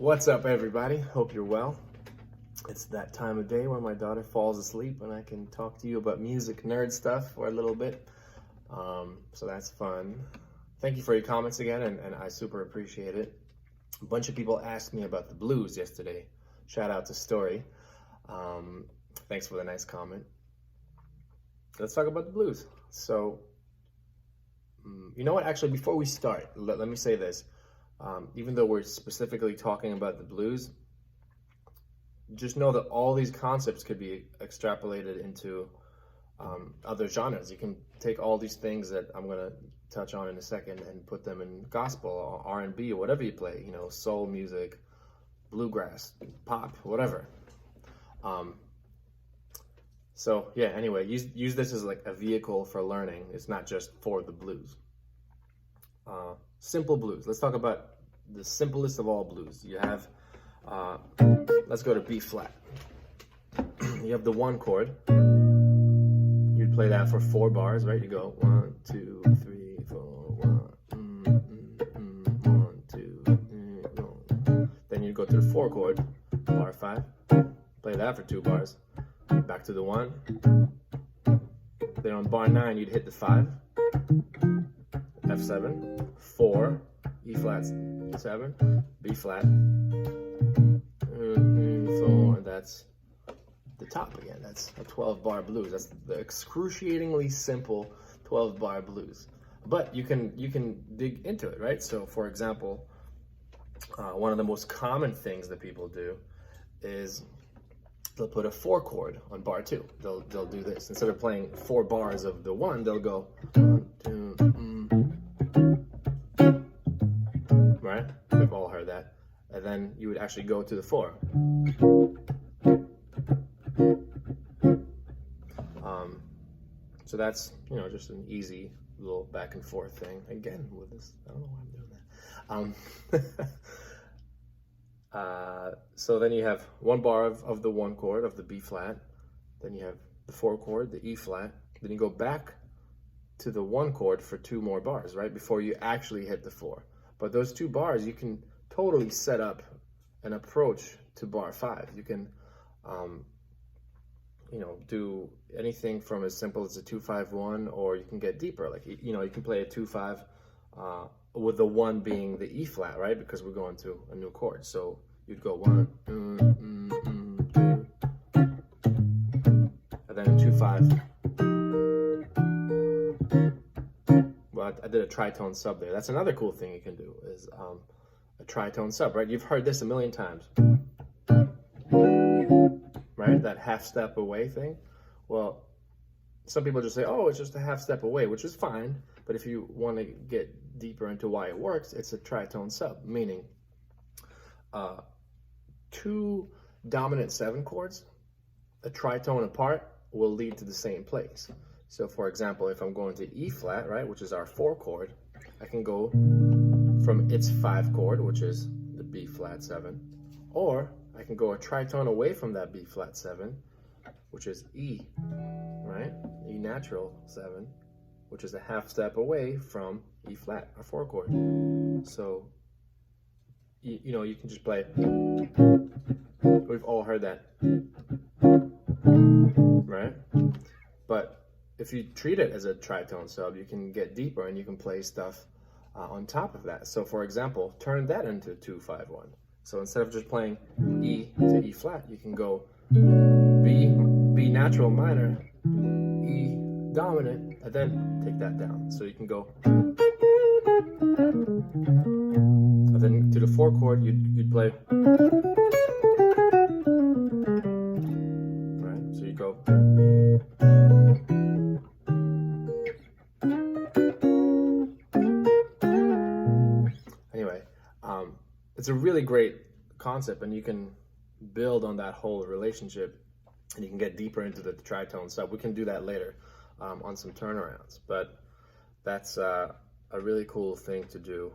What's up, everybody? Hope you're well. It's that time of day where my daughter falls asleep and I can talk to you about music nerd stuff for a little bit. So that's fun. Thank you for your comments again, and I super appreciate it. A bunch of people asked me about the blues yesterday. Shout out to Story. Thanks for the nice comment. Let's talk about the blues. So, you know what? Actually, before we start, let me say this. Even though we're specifically talking about the blues, just know that all these concepts could be extrapolated into other genres. You can take all these things that I'm going to touch on in a second and put them in gospel or R&B or whatever you play, you know, soul music, bluegrass, pop, whatever. So yeah, anyway, use this as like a vehicle for learning. It's not just for the blues. Simple blues. Let's talk about the simplest of all blues. You have, let's go to B flat. You have the 1 chord. You'd play that for 4 bars, right? You go 1, 2, 3, 4, 1, 2, 3, 4. Then you'd go to the 4 chord, bar 5. Play that for 2 bars. Back to the 1. Then on bar 9, you'd hit the 5. F7, 4, E flat 7, B flat, 4, that's the top again. That's a 12-bar blues. That's the excruciatingly simple 12-bar blues. But you can dig into it, right? So for example, one of the most common things that people do is they'll put a 4 chord on bar 2. They'll do this. Instead of playing 4 bars of the 1, they'll go 1, 2, right? We've all heard that. And then you would actually go to the 4. So that's, you know, just an easy little back and forth thing. Again, with this, I don't know why I'm doing that. So then you have 1 bar of the 1 chord of the B flat. Then you have the 4 chord, the E flat. Then you go back to the 1 chord for 2 more bars, right? Before you actually hit the 4. But those 2 bars, you can totally set up an approach to bar 5. You can, you know, do anything from as simple as a 2-5-1, or you can get deeper. Like, you know, you can play a 2-5 with the 1 being the E flat, right? Because we're going to a new chord. So you'd go 1, 2, and then 2-5. Well, I did a tritone sub there. That's another cool thing you can do is a tritone sub, right? You've heard this a million times, right? That half step away thing. Well, some people just say, oh, it's just a half step away, which is fine. But if you want to get deeper into why it works, it's a tritone sub, meaning 2 dominant 7 chords, a tritone apart, will lead to the same place. So for example, if I'm going to E flat, right, which is our 4 chord, I can go from its 5 chord, which is the B flat 7, or I can go a tritone away from that B flat 7, which is E, right, E natural 7, which is a half step away from E flat, our 4 chord. So, you know, you can just play, we've all heard that, right? But if you treat it as a tritone sub, you can get deeper and you can play stuff on top of that. So for example, turn that into 2-5-1. So instead of just playing E to E flat, you can go B natural minor, E dominant, and then take that down. So you can go, and then to the 4 chord, you'd play, right? So you go, it's a really great concept, and you can build on that whole relationship, and you can get deeper into the tritone sub. We can do that later on some turnarounds, but that's a really cool thing to do.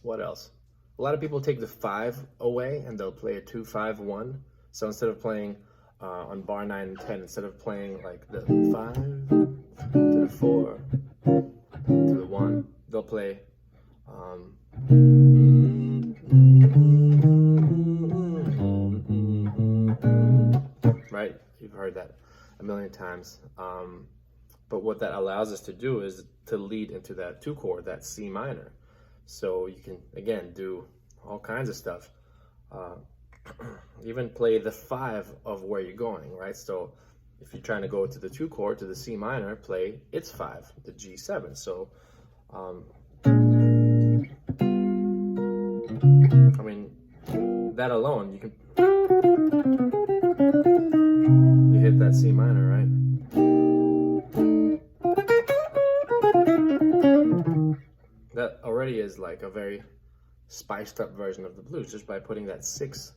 What else? A lot of people take the 5 away and they'll play a 2-5-1. So instead of playing on bar 9 and 10, instead of playing like the 5 to the 4 to the 1, they'll play times. But what that allows us to do is to lead into that 2 chord, that C minor. So you can, again, do all kinds of stuff. Even play the 5 of where you're going, right? So if you're trying to go to the 2 chord, to the C minor, play its 5, the G7. So, I mean, that alone, you hit that C minor, right? That already is like a very spiced up version of the blues, just by putting that 6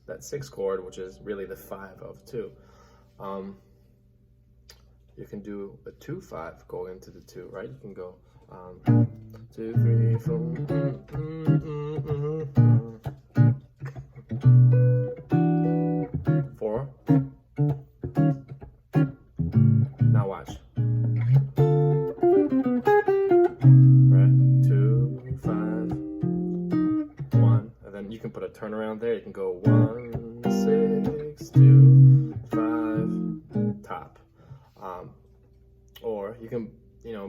chord, which is really the 5 of 2. You can do a 2-5 go into the 2, right? You can go 2, 3, 4. 4. Now watch. Right? 2, 5, 1, and then you can put a turnaround there. You can go 1, 6, 2, 5, top. Or you can,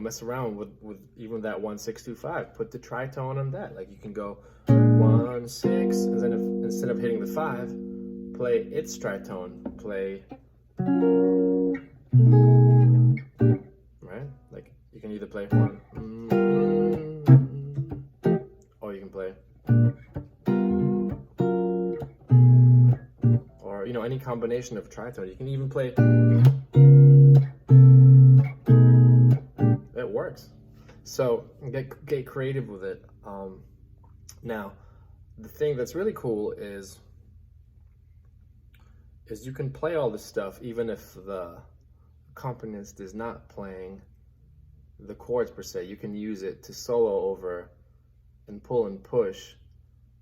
mess around with even that 1, 6, 2, 5. Put the tritone on that. Like you can go 1, 6, and then instead of hitting the 5, play its tritone. Play, right? Like you can either play 1, or you can play, or any combination of tritone. You can even play. It works. So get creative with it. Now, the thing that's really cool is you can play all this stuff even if the accompanist is not playing the chords per se. You can use it to solo over and pull and push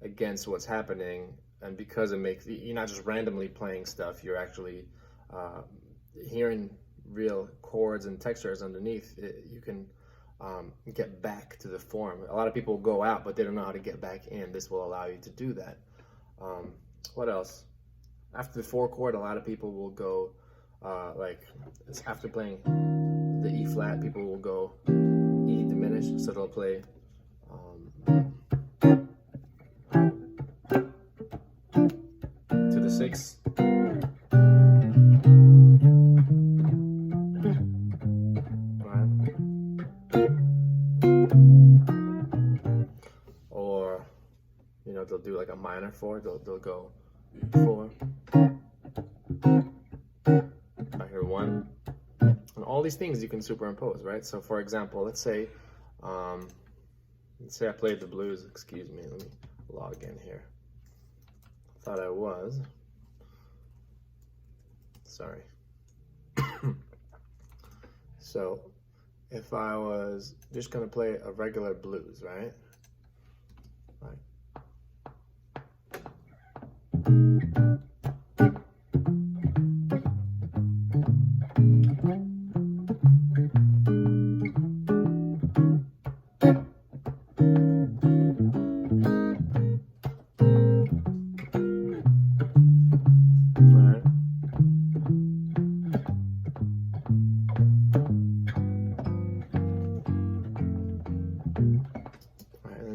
against what's happening, and because it makes, you're not just randomly playing stuff, you're actually hearing real chords and textures underneath it. You can get back to the form. A lot of people go out, but they don't know how to get back in. This will allow you to do that. What else? After the 4 chord, a lot of people will go, after playing the E flat, people will go E diminished, so they'll play to the 6. Or, they'll do like a minor 4, they'll go 4, I hear 1, and all these things you can superimpose, right? So for example, let's say I played the blues. Excuse me, let me log in here. Thought I was. Sorry. So if I was just gonna play a regular blues, right?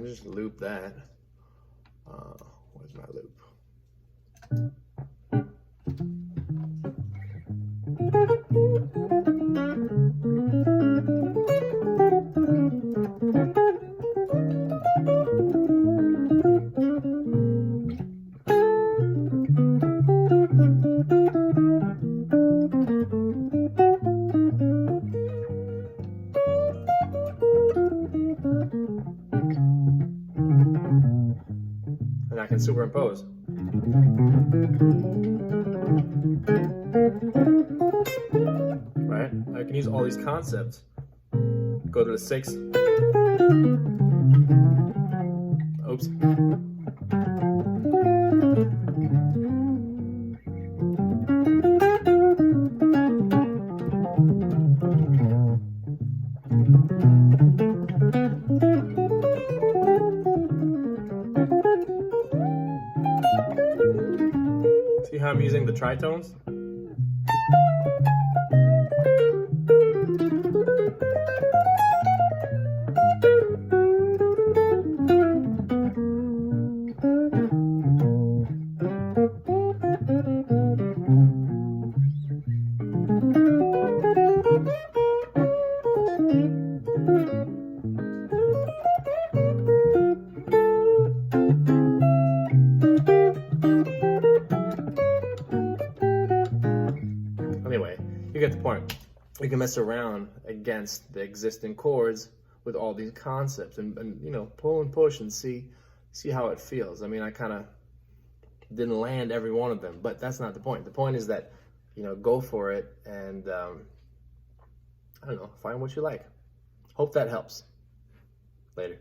Just loop that. Where's my loop? And I can superimpose. Right? I can use all these concepts. Go to the 6. Oops. See how I'm using the tritones? point. You can mess around against the existing chords with all these concepts and you know, pull and push and see how it feels. I mean, I kind of didn't land every one of them, but that's not the point. The point is that, you know, go for it and I don't know, find what you like. Hope that helps. Later.